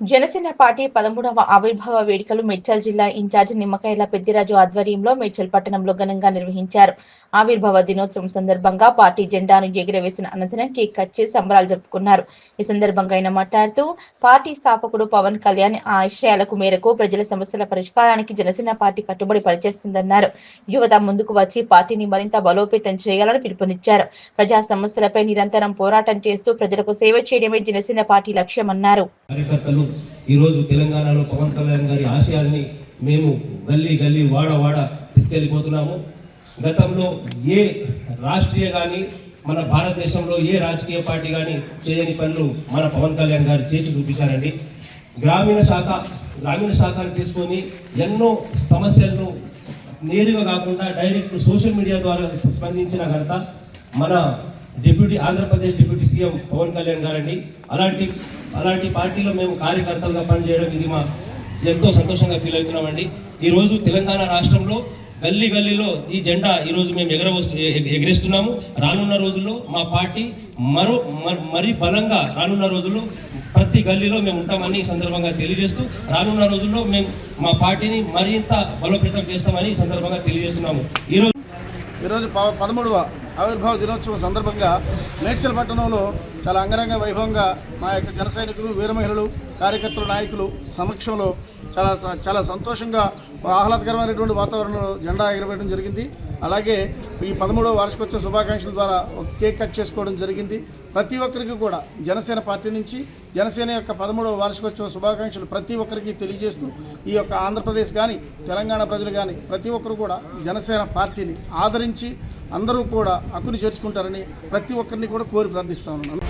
Janasena party 13వ ఆవిర్భావ వేడుకలు మేడ్చల్ జిల్లా ఇన్ఛార్జి నిమ్మకాయల పెద్దిరాజు ఆధ్వర్యంలో మేడ్చల్ పట్టణంలో ఘనంగా నిర్వహించారు. ఆవిర్భావ దినోత్సవం సందర్భంగా పార్టీ జెండాను ఎగురవేసిన అనంతరం కేక్ కట్ చేసి సంబరాలు జరుపుకున్నారు. ఈ సందర్భంగా ఆయన మాట్లాడుతూ పార్టీ స్థాపకుడు పవన్ కళ్యాణ్ ఆశయాలకు మేరకు ప్రజల సమస్యల పరిష్కారానికి జనసేన పార్టీ కట్టుబడి పనిచేస్తుందన్నారు. యువత ముందుకు వచ్చి పార్టీని మరింత బలోపేతం చేయాలని పిలుపునిచ్చారు. ప్రజా సమస్యలపై నిరంతరం పోరాటం చేస్తూ ప్రజలకు సేవ చేయడమే జనసేన పార్టీ లక్ష్యమన్నారు. ఈరోజు తెలంగాణలో పవన్ కళ్యాణ్ గారి ఆశయాల్ని మేము గల్లీ గల్లీ వాడ వాడ తీసుకెళ్ళిపోతున్నాము. గతంలో ఏ రాష్ట్రీయ కానీ మన భారతదేశంలో ఏ రాజకీయ పార్టీ కానీ చేయని పనులు మన పవన్ కళ్యాణ్ గారు చేసి చూపించారండి. గ్రామీణ శాఖను తీసుకొని ఎన్నో సమస్యలను నేరుగా కాకుండా డైరెక్ట్ సోషల్ మీడియా ద్వారా స్పందించిన ఘనత మన ఆంధ్రప్రదేశ్ డిప్యూటీ సీఎం పవన్ కళ్యాణ్ గారండి. అలాంటి పార్టీలో మేము కార్యకర్తలుగా పనిచేయడం ఇది మా ఎంతో సంతోషంగా ఫీల్ అవుతున్నామండి. ఈరోజు తెలంగాణ రాష్ట్రంలో గల్లీ గల్లీలో ఈ జెండా ఈరోజు మేము ఎగరేస్తున్నాము. రానున్న రోజుల్లో మా పార్టీ మరీ బలంగా రానున్న రోజుల్లో ప్రతి గల్లీలో మేము ఉంటామని ఈ సందర్భంగా తెలియజేస్తూ రానున్న రోజుల్లో మేము మా పార్టీని మరింత బలోపేతం చేస్తామని ఈ సందర్భంగా తెలియజేస్తున్నాము. ఈరోజు 13వ ఆవిర్భావ దినోత్సవం సందర్భంగా మేడ్చల్ పట్టణంలో చాలా అంగరంగ వైభవంగా మా యొక్క జన సైనికులు, వీర మహిళలు, కార్యకర్తలు, నాయకులు సమక్షంలో చాలా సంతోషంగా ఆహ్లాదకరమైనటువంటి వాతావరణంలో జెండా ఎగరవేయడం జరిగింది. అలాగే ఈ 13వ వార్షికోత్సవ శుభాకాంక్షల ద్వారా ఒక కేక్ కట్ చేసుకోవడం జరిగింది. ప్రతి ఒక్కరికి కూడా జనసేన పార్టీ నుంచి జనసేన యొక్క 13వ వార్షికోత్సవ శుభాకాంక్షలు ప్రతి ఒక్కరికి తెలియజేస్తూ ఈ యొక్క ఆంధ్రప్రదేశ్ కానీ తెలంగాణ ప్రజలు కానీ ప్రతి ఒక్కరు కూడా జనసేన పార్టీని ఆదరించి అందరూ కూడా హక్కుని చేర్చుకుంటారని ప్రతి ఒక్కరిని కూడా కోరి ప్రార్థిస్తా ఉన్నాను.